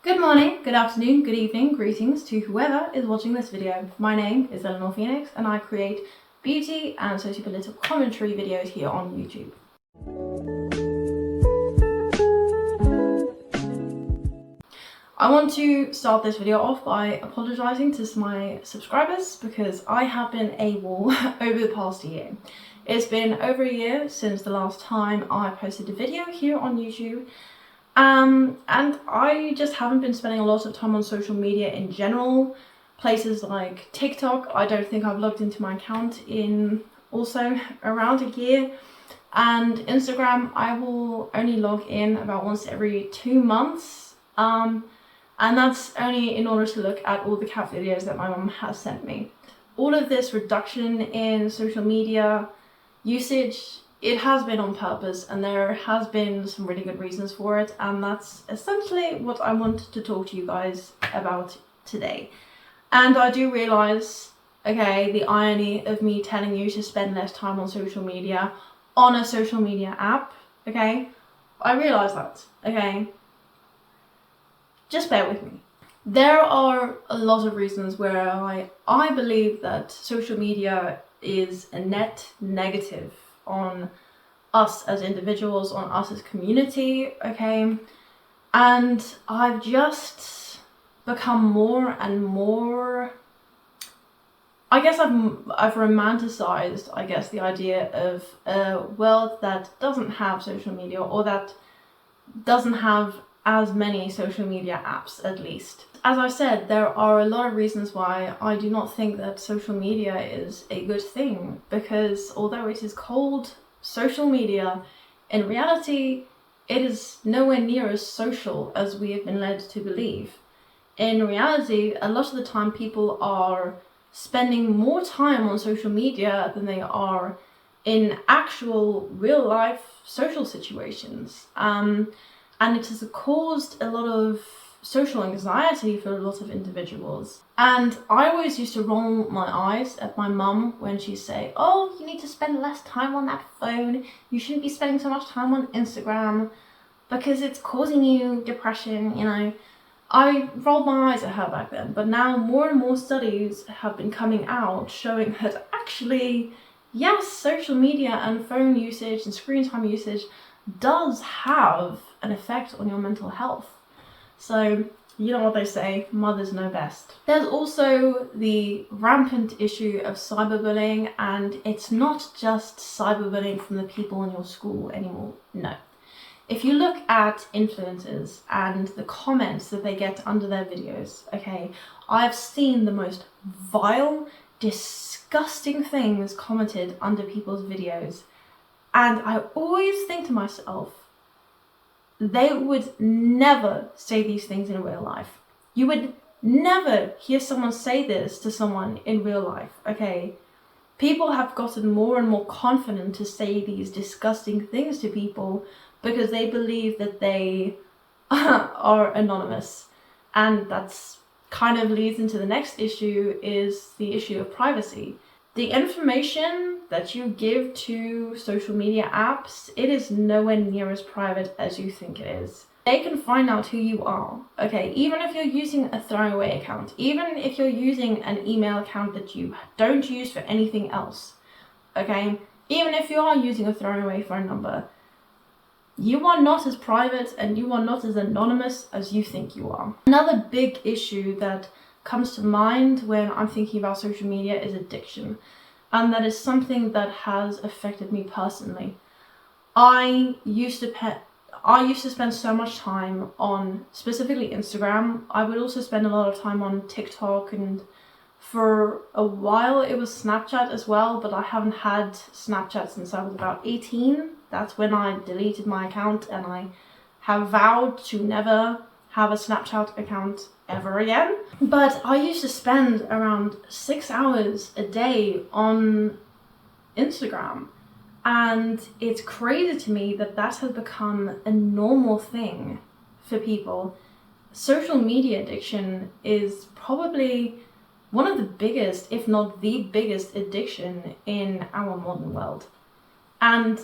Good morning, good afternoon, good evening, greetings to whoever is watching this video. My name is Eleanor Phoenix and I create beauty and sociopolitical commentary videos here on YouTube. I want to start this video off by apologising to my subscribers because I have been AWOL over the past year. It's been over a year since the last time I posted a video here on YouTube. And I just haven't been spending a lot of time on social media in general. Places like TikTok, I don't think I've logged into my account in also around a year. And Instagram, I will only log in about once every 2 months. And that's only in order to look at all the cat videos that my mum has sent me. All of this reduction in social media usage, it has been on purpose and there has been some really good reasons for it, and that's essentially what I want to talk to you guys about today. And I do realise, okay, the irony of me telling you to spend less time on social media on a social media app, okay? I realise that, okay? Just bear with me. There are a lot of reasons where I believe that social media is a net negative on us as individuals, on us as community, okay? And I've just become more and more, I guess I've romanticized, I guess, the idea of a world that doesn't have social media, or that doesn't have as many social media apps, at least. As I said, there are a lot of reasons why I do not think that social media is a good thing, because although it is called social media, in reality it is nowhere near as social as we have been led to believe. In reality, a lot of the time people are spending more time on social media than they are in actual real life social situations. And it has caused a lot of social anxiety for a lot of individuals. And I always used to roll my eyes at my mum when she'd say, oh, you need to spend less time on that phone, you shouldn't be spending so much time on Instagram because it's causing you depression, you know. I rolled my eyes at her back then, but now more and more studies have been coming out showing that actually, yes, social media and phone usage and screen time usage does have an effect on your mental health. So, you know what they say, mothers know best. There's also the rampant issue of cyberbullying, and it's not just cyberbullying from the people in your school anymore, no. If you look at influencers and the comments that they get under their videos, okay, I've seen the most vile, disgusting things commented under people's videos, and I always think to myself, they would never say these things in real life. You would never hear someone say this to someone in real life, okay? People have gotten more and more confident to say these disgusting things to people because they believe that they are anonymous. And that's kind of leads into the next issue, is the issue of privacy. The information that you give to social media apps, it is nowhere near as private as you think it is. They can find out who you are, okay? Even if you're using a throwaway account, even if you're using an email account that you don't use for anything else, okay? Even if you are using a throwaway phone number, you are not as private and you are not as anonymous as you think you are. Another big issue that comes to mind when I'm thinking about social media is addiction, and that is something that has affected me personally. I used to spend so much time on specifically Instagram. I would also spend a lot of time on TikTok, and for a while it was Snapchat as well, but I haven't had Snapchat since I was about 18. That's when I deleted my account, and I have vowed to never have a Snapchat account ever again. But I used to spend around 6 hours a day on Instagram, and it's crazy to me that that has become a normal thing for people. Social media addiction is probably one of the biggest, if not the biggest, addiction in our modern world. And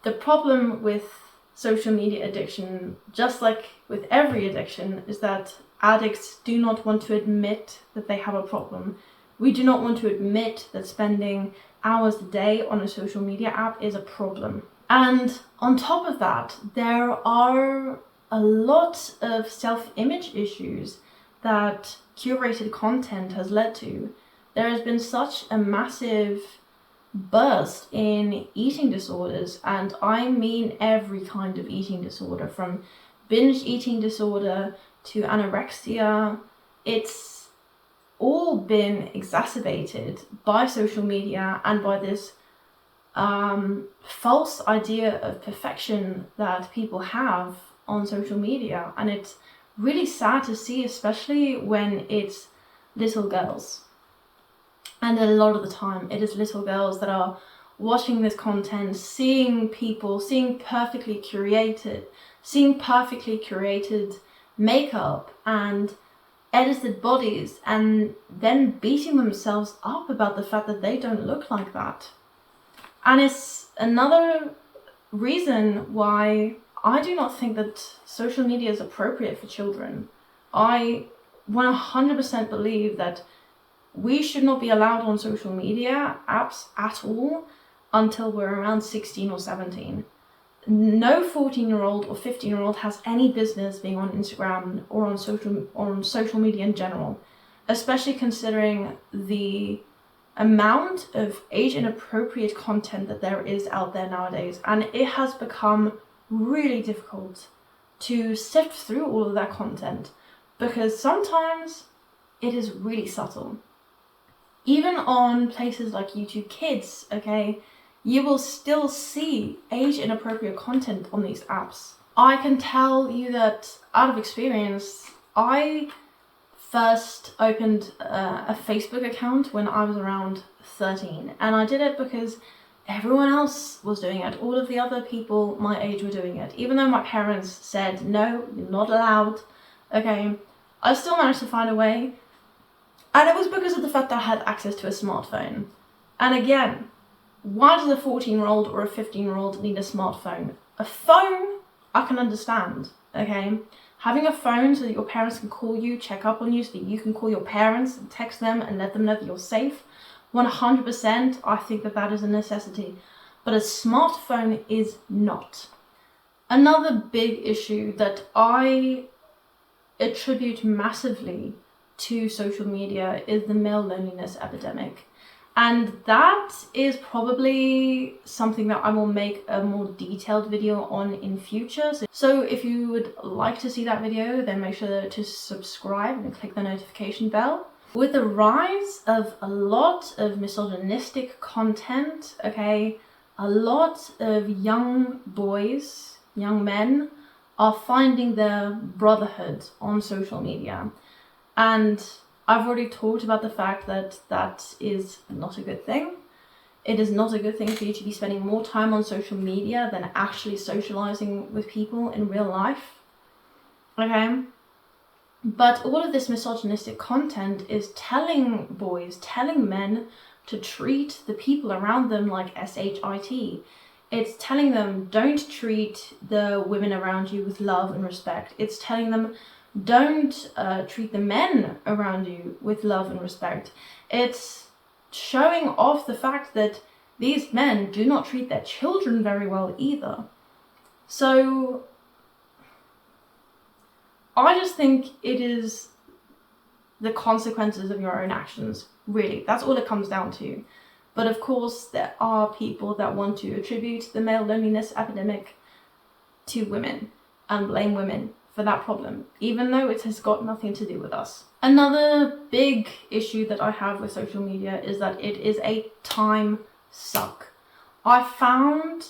the problem with social media addiction, just like with every addiction, is that addicts do not want to admit that they have a problem. We do not want to admit that spending hours a day on a social media app is a problem. And on top of that, there are a lot of self-image issues that curated content has led to. There has been such a massive burst in eating disorders, and I mean every kind of eating disorder, from binge eating disorder to anorexia. It's all been exacerbated by social media and by this false idea of perfection that people have on social media. And it's really sad to see, especially when it's little girls. And a lot of the time it is little girls that are watching this content, seeing perfectly curated makeup and edited bodies, and then beating themselves up about the fact that they don't look like that. And it's another reason why I do not think that social media is appropriate for children. I 100% believe that we should not be allowed on social media apps at all until we're around 16 or 17. No 14-year-old or 15-year-old has any business being on Instagram or on social media in general, especially considering the amount of age-inappropriate content that there is out there nowadays. And it has become really difficult to sift through all of that content, because sometimes it is really subtle. Even on places like YouTube Kids, okay, you will still see age-inappropriate content on these apps. I can tell you that out of experience, I first opened a Facebook account when I was around 13, and I did it because everyone else was doing it. All of the other people my age were doing it. Even though my parents said, no, you're not allowed, okay, I still managed to find a way. And it was because of the fact that I had access to a smartphone. And again, why does a 14-year-old or a 15-year-old need a smartphone? A phone, I can understand, okay? Having a phone so that your parents can call you, check up on you, so that you can call your parents and text them and let them know that you're safe. 100%, I think that is a necessity. But a smartphone is not. Another big issue that I attribute massively to social media is the male loneliness epidemic. And that is probably something that I will make a more detailed video on in future. So if you would like to see that video, then make sure to subscribe and click the notification bell. With the rise of a lot of misogynistic content, okay, a lot of young boys, young men, are finding their brotherhood on social media. And I've already talked about the fact that that is not a good thing. It is not a good thing for you to be spending more time on social media than actually socializing with people in real life. Okay? But all of this misogynistic content is telling boys, telling men to treat the people around them like shit. It's telling them, don't treat the women around you with love and respect. It's telling them, don't treat the men around you with love and respect. It's showing off the fact that these men do not treat their children very well either. So I just think it is the consequences of your own actions, really. That's all it comes down to. But of course, there are people that want to attribute the male loneliness epidemic to women and blame women for that problem, even though it has got nothing to do with us. Another big issue that I have with social media is that it is a time suck. I found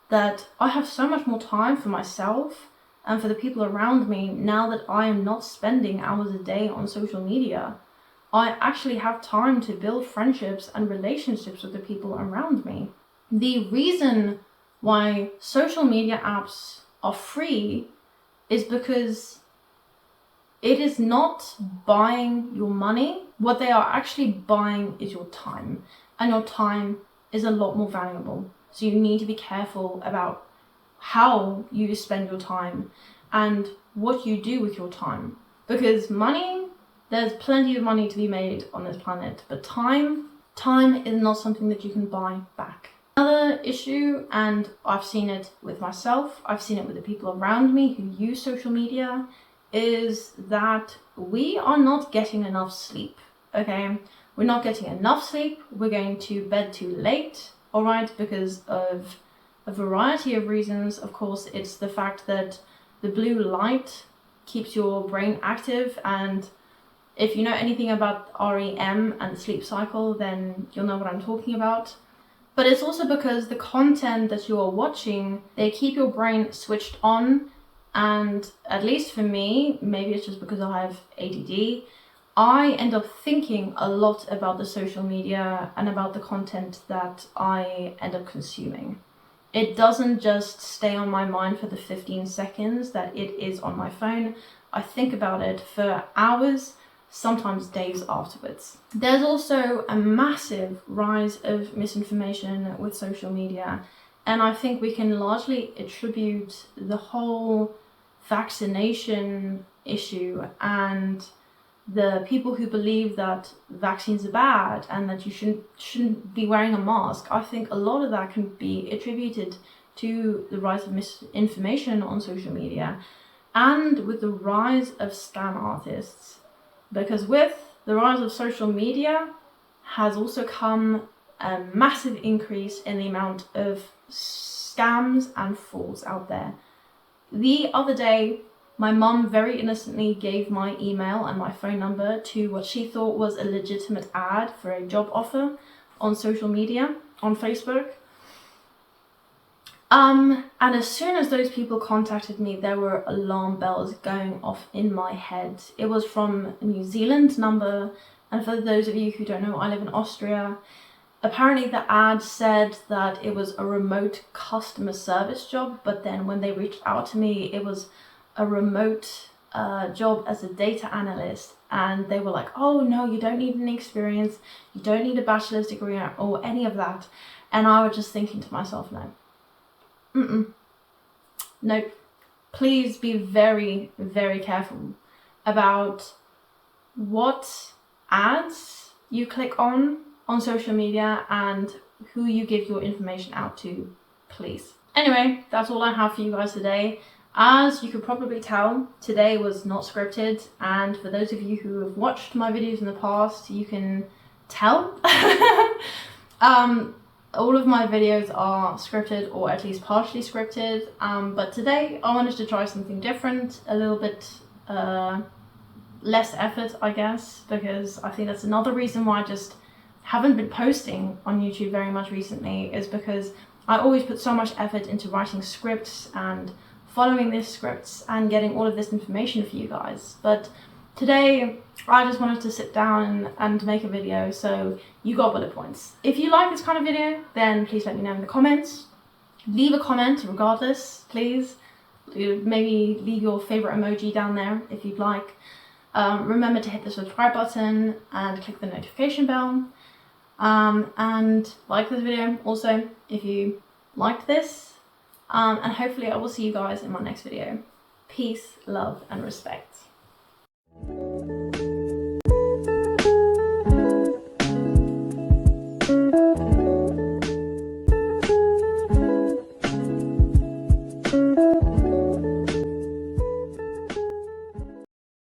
that I have so much more time for myself and for the people around me now that I am not spending hours a day on social media. I actually have time to build friendships and relationships with the people around me. The reason why social media apps are free is because it is not buying your money. What they are actually buying is your time. And your time is a lot more valuable. So you need to be careful about how you spend your time and what you do with your time. Because money, there's plenty of money to be made on this planet, but time is not something that you can buy back. Another issue, and I've seen it with myself, I've seen it with the people around me who use social media, is that we are not getting enough sleep, okay? We're not getting enough sleep, we're going to bed too late, alright, because of a variety of reasons. Of course, it's the fact that the blue light keeps your brain active, and if you know anything about REM and the sleep cycle, then you'll know what I'm talking about. But it's also because the content that you are watching, they keep your brain switched on, and at least for me, maybe it's just because I have ADD, I end up thinking a lot about the social media and about the content that I end up consuming. It doesn't just stay on my mind for the 15 seconds that it is on my phone. I think about it for hours, sometimes days afterwards. There's also a massive rise of misinformation with social media, and I think we can largely attribute the whole vaccination issue and the people who believe that vaccines are bad and that you shouldn't be wearing a mask. I think a lot of that can be attributed to the rise of misinformation on social media and with the rise of scam artists. Because with the rise of social media has also come a massive increase in the amount of scams and frauds out there. The other day, my mum very innocently gave my email and my phone number to what she thought was a legitimate ad for a job offer on social media, on Facebook. And as soon as those people contacted me, there were alarm bells going off in my head. It was from a New Zealand number, and for those of you who don't know, I live in Austria. Apparently the ad said that it was a remote customer service job, but then when they reached out to me, it was a remote job as a data analyst, and they were like, oh no, you don't need any experience, you don't need a bachelor's degree or any of that. And I was just thinking to myself, nope. Please be very, very careful about what ads you click on social media and who you give your information out to, please. Anyway, that's all I have for you guys today. As you could probably tell, today was not scripted, and for those of you who have watched my videos in the past, you can tell. All of my videos are scripted, or at least partially scripted, but today I wanted to try something different, a little bit less effort, I guess, because I think that's another reason why I just haven't been posting on YouTube very much recently, is because I always put so much effort into writing scripts and following these scripts and getting all of this information for you guys. But today I just wanted to sit down and make a video, so you got bullet points. If you like this kind of video, then please let me know in the comments. Leave a comment regardless, please. Maybe leave your favorite emoji down there if you'd like. Remember to hit the subscribe button and click the notification bell. And like this video also if you liked this. And hopefully I will see you guys in my next video. Peace, love, and respect.